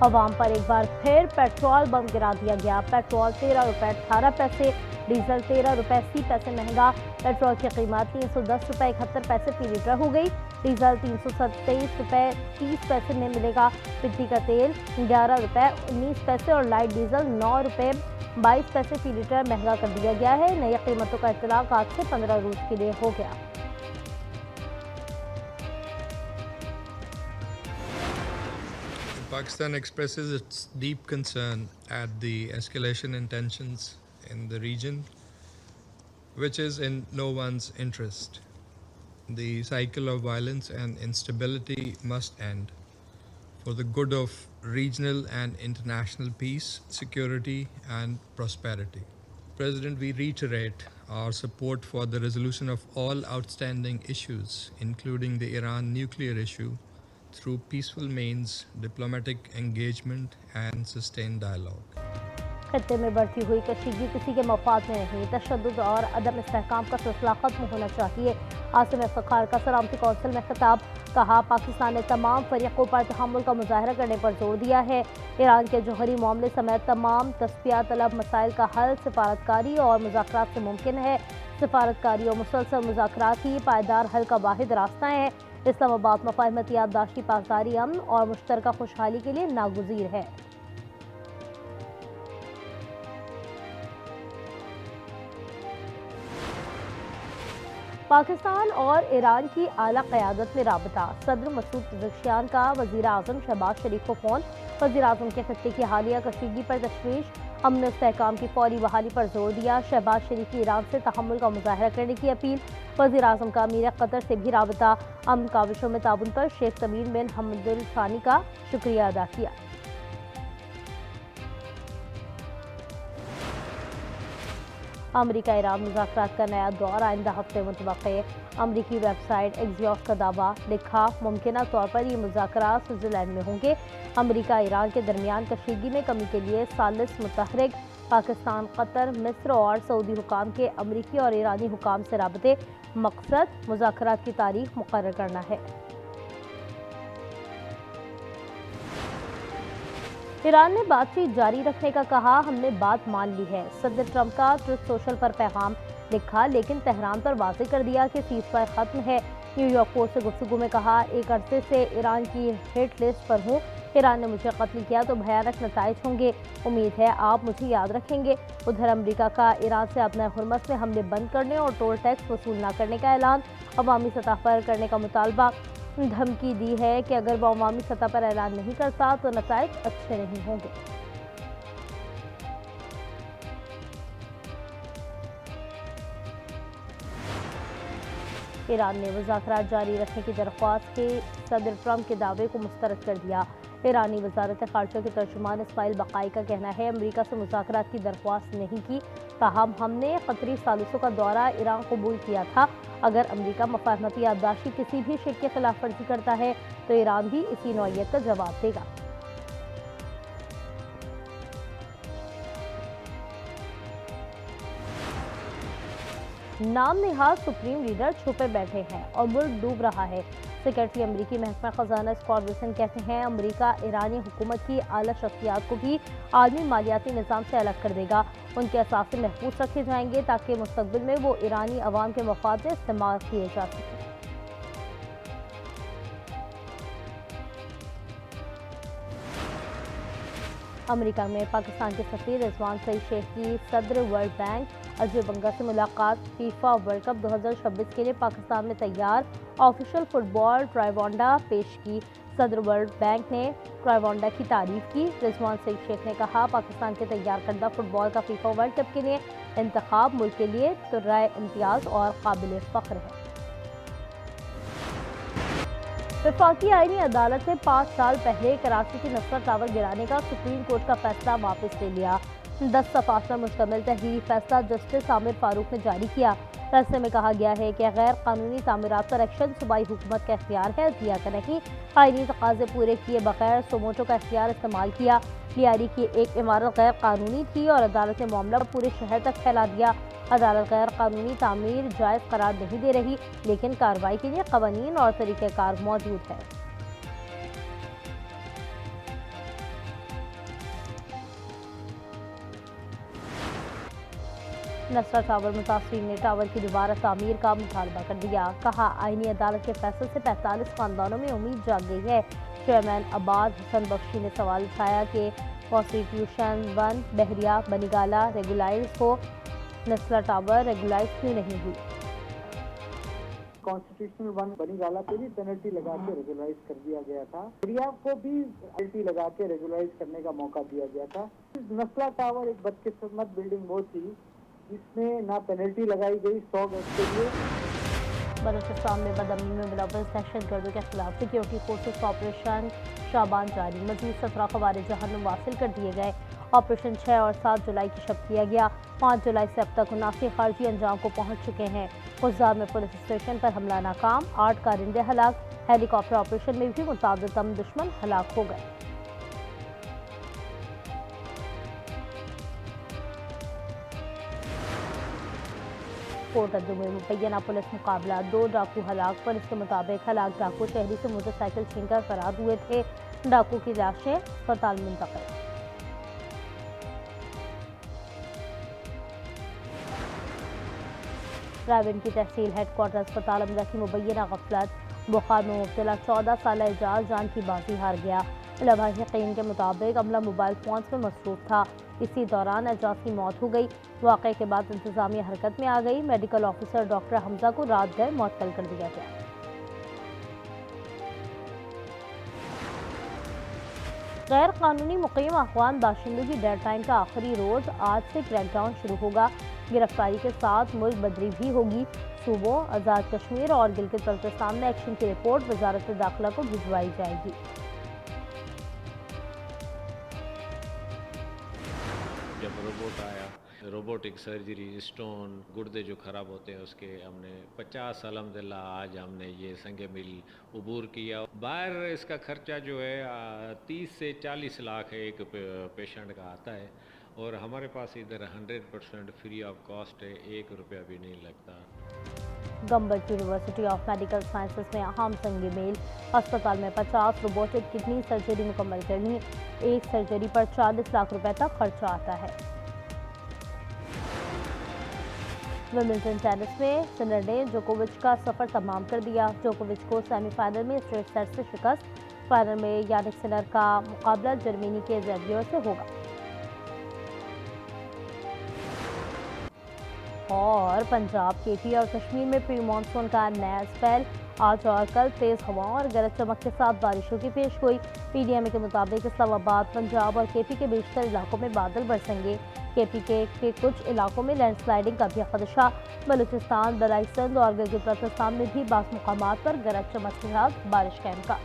अवाम पर एक बार फिर पेट्रोल बम गिरा दिया गया। पेट्रोल 13 रुपए 18 पैसे, डीजल 13 रुपए 80 पैसे महंगा। पेट्रोल की कीमत 310 रुपए 71 पैसे फी लीटर हो गई। डीजल 327 रुपए 30 पैसे में मिलेगा। मिट्टी का तेल 11 रुपए 19 पैसे और लाइट डीजल 9 रुपए 22 पैसे फी लीटर महंगा कर दिया गया है। नई कीमतों का इतलाक आज से 15 रोज के लिए हो गया। Pakistan expresses its deep concern at the escalation in tensions in the region, which is in no one's interest. The cycle of violence and instability must end for the good of regional and international peace, security, and prosperity. President, we reiterate our support for the resolution of all outstanding issues, including the Iran nuclear issue, through peaceful means, diplomatic engagement, and sustained dialogue. खत्ते में बढ़ती हुई कशीदगी किसी के मफाद में नहीं। तशद्दुद और अदम इस्तेहकाम का सिलसिला खत्म होना चाहिए। आसिम इफ्तिखार का सलामती कौंसिल में खिताब। कहा, पाकिस्तान ने तमाम फरीकों पर तहम्मुल का मुजाहरा करने पर जोर दिया है। ईरान के जौहरी मामले समेत तमाम तस्फिया तलब मसाइल का हल सिफारतकारी और मुज़ाकरात से मुमकिन है। सिफारतकारी और मुसलसल मुज़ाकरात ही पायदार हल का वाहिद रास्ता है। इस्लामाबाद मफाहमती याददाश्ती पासदारी अमन और मुश्तरका खुशहाली के लिए नागुज़ीर है। पाकिस्तान और ईरान की आला क़यादत में राबता। सदर मसूद पज़ेश्कियान का वज़ीर आज़म शहबाज शरीफ को फ़ोन। वज़ीर आज़म के खत्ते की हालिया कशीदगी पर तशवीश। अमन इस्तेहकाम की फौरी बहाली पर जोर दिया। शहबाज शरीफ की ईरान से तहम्मुल का मुजाहरा करने की अपील। वज़ीर आज़म का अमीर कतर से भी राबता। अमन काविशों में ताउन पर शेख तमीम बिन हमद अल थानी का शुक्रिया अदा किया। अमरीका ईरान मुज़ाकरात का नया दौर आइंदा हफ्ते मुतवक्के। अमरीकी वेबसाइट एक्सियोस का दावा। लिखा, मुमकिन तौर पर ये मुज़ाकरात स्विट्ज़रलैंड में होंगे। अमरीका ईरान के दरमियान कशीदगी में कमी के लिए सालिस मुतहरिक पाकिस्तान, कतर, मिस्र और सऊदी हुकाम के अमरीकी और ईरानी हुकाम से राबते। मकसद मुज़ाकरात की तारीख मुकर्रर करना है। ईरान ने बातचीत जारी रखने का कहा, हमने बात मान ली है। सदर ट्रंप का ट्रुथ सोशल पर पैगाम। लिखा, लेकिन तेहरान पर वाज़ेह कर दिया कि सीज़फायर खत्म है। न्यूयॉर्क पोस्ट से गुफ्तगू में कहा, एक अरसे से ईरान की हिट लिस्ट पर हूँ। ईरान ने मुझे कत्ल किया तो भयानक नताइज होंगे। उम्मीद है आप मुझे याद रखेंगे। उधर अमरीका का ईरान से अपने हुर्मस में हमले बंद करने और टोल टैक्स वसूल न करने का ऐलान। अवामी सतह पर करने का मुतालबा। धमकी दी है कि अगर वह अवामी सतह पर ऐलान नहीं करता तो नताइज अच्छे नहीं होंगे। ईरान ने मुज़ाकरात जारी रखने की दरख्वास्त के सदर ट्रंप के दावे को मुस्तरद कर दिया। ईरानी वज़ारत ख़ारजा के तर्जुमान इस्माइल बक़ाई का कहना है, अमरीका से मुज़ाकरात की दरख्वास्त नहीं की। कहा, हमने कतरी सालिसों का दौरा ईरान कबूल किया था। अगर अमरीका मफाहमती याददाश्ती किसी भी शिक की खिलाफ वर्जी करता है तो ईरान भी इसी नौइयत का जवाब देगा। नाम निहाद सुप्रीम लीडर छुपे बैठे हैं और मुल्क डूब रहा है। सेक्रेटरी अमरीकी महकमा खजाना स्कॉट बेसेंट कहते हैं, अमरीका ईरानी हुकूमत की आला शख्सियात को भी आलमी मालियाती निज़ाम से अलग कर देगा। उनके असासे महफूज रखे जाएंगे ताकि मुस्तकबिल में वो ईरानी अवाम के मफाद में इस्तेमाल किए जा सकें। अमेरिका में पाकिस्तान के सफीर रिजवान सईद शेख की सदर वर्ल्ड बैंक अजय बंगा से मुलाकात। फीफा वर्ल्ड कप 2026 के लिए पाकिस्तान में तैयार ऑफिशियल फुटबॉल ट्राइवांडा पेश की। सदर वर्ल्ड बैंक ने ट्राइवांडा की तारीफ की। रिजवान सईद शेख ने कहा, पाकिस्तान के तैयार करदा फुटबॉल का फीफा वर्ल्ड कप के लिए इंतखाब मुल्क के लिए तुर्राए इम्तियाज़ और काबिल फ़ख्र है। वफाकी आईनी अदालत ने 5 साल पहले कराची की नस्रत टावर गिराने का सुप्रीम कोर्ट का फैसला वापस ले लिया। 10 सफ़ात पर मुश्तमिल तहरीरी फैसला जस्टिस आमिर फारूक ने जारी किया। फैसले में कहा गया है कि गैर कानूनी तामीरात पर एक्शन सूबाई हुकूमत का इख्तियार है। दिया का नहीं, आईनी तकाजे पूरे किए बगैर सोमोटो का इख्तियार इस्तेमाल किया। लियारी की एक इमारत गैर कानूनी थी और अदालत ने मामला पूरे शहर तक फैला दिया। अदालत गैर कानूनी तामीर जायज़ करार नहीं दे रही, लेकिन कार्रवाई के लिए कवानीन और तरीक़ेकार मौजूद है। नसरा टावर मुतासरीन ने टावर की दोबारा तामीर का मुतालबा कर दिया। कहा, आईनी अदालत के फैसले से 45 खानदानों में उम्मीद जाग गई है। चेयरमैन अब्बास हसन बख्शी ने सवाल उठाया कि कॉन्स्टिट्यूशन 1 बहरिया बनीगाला रेगुलाइज हो, नसरा टावर रेगुलाइज क्यों नहीं हुई। कॉन्स्टिट्यूशनल 1 बनीगाला पे भी पेनल्टी लगा के रेगुलराइज कर दिया गया था। एरिया को भी पेनल्टी लगा के रेगुलराइज करने का मौका दिया गया था। नस्ला टावर एक बदकिस्मत बिल्डिंग वो थी जिसमें ना पेनल्टी लगाई गई 100 गज के लिए। बलूचिस्तान में बदअमनी में मुलव्वस दहशतगर्दों के खिलाफ सिक्योरिटी फोर्सेस का ऑपरेशन शाबान जारी। मजीद 17 खवारिज जहन्नुम वासिल कर दिए गए। ऑपरेशन 6 और 7 जुलाई की शब किया गया। 5 जुलाई से अब तक 79 खारजी अंजाम को पहुंच चुके हैं। खुजार में पुलिस स्टेशन पर हमला नाकाम, 8 कारिंदे हलाक। हेलीकॉप्टर ऑपरेशन में भी मुतादिद दुश्मन हलाक हो गए। कोटद्दू में मुबैना पुलिस मुकाबला, 2 डाकू हलाक। पुलिस के मुताबिक हलाक डाकू शहरी से मोटरसाइकिल छीनकर फरार हुए थे। डाकू की लाशें अस्पताल मुंतकिल। रायबन की तहसील हेडक्वार्टर अस्पताल अमला की मुबैना गफलत, बुखार में मुब्तला 14 साल एजाज जान की बाजी हार गया। लवाहिकीन के मुताबिक अमला मोबाइल फोन्स में मसरूफ था। इसी दौरान एजाज की मौत हो गई। वाक़े के बाद इंतजामिया हरकत में आ गई। मेडिकल ऑफिसर डॉक्टर हमजा को रात गए मुअत्तल कर दिया गया। गैर कानूनी मुक़ीम अफ़गान बाशिंदों की डेड टाइम का आखिरी रोज़ आज से क्रैकडाउन शुरू होगा। गिरफ्तारी के साथ मुल्क बदरी भी होगी। सूबों आज़ाद कश्मीर और गिलगित बल्तिस्तान में एक्शन की रिपोर्ट वजारत दाखिला को भिजवाई जाएगी। जब रोबोट आया, रोबोटिक सर्जरी, स्टोन, गुर्दे जो ख़राब होते हैं उसके हमने 50 अल्हम्दुलिल्लाह आज हमने ये संगे मिल अबूर किया। बाहर इसका खर्चा जो है 30 से 40 लाख है एक पेशेंट का आता है, और हमारे पास इधर 100% फ्री ऑफ कॉस्ट है, 1 रुपया भी नहीं लगता। गम्बज यूनिवर्सिटी ऑफ मेडिकल साइंसेज में अहम संग मेल, अस्पताल में 50 रोबोटिक किडनी सर्जरी मुकम्मल करनी। एक सर्जरी पर 40 लाख रुपए तक खर्चा आता है। विमिल्टन टेनिस में सिनर ने जोकोविच का सफर तमाम कर दिया। जोकोविच को सेमीफाइनल में स्ट्रेट सेट से शिकस्त। फाइनल में यानिक सिनर का मुकाबला जर्मनी के ज़ेवियर से होगा। और पंजाब, केपी और कश्मीर में प्री मानसून का नया स्पेल। आज और कल तेज हवाओं और गरज चमक के साथ बारिशों की पेशगोई। पीडीएमए के मुताबिक इस्लामाबाद, पंजाब और केपी के बेशतर इलाकों में बादल बरसेंगे। केपी के कुछ इलाकों में लैंडस्लाइडिंग का भी खदशा। बलूचिस्तान, बलाई सिंध और गिलगित बल्तिस्तान में भी बास मुकामात पर गरज चमक के साथ बारिश का इम्कान।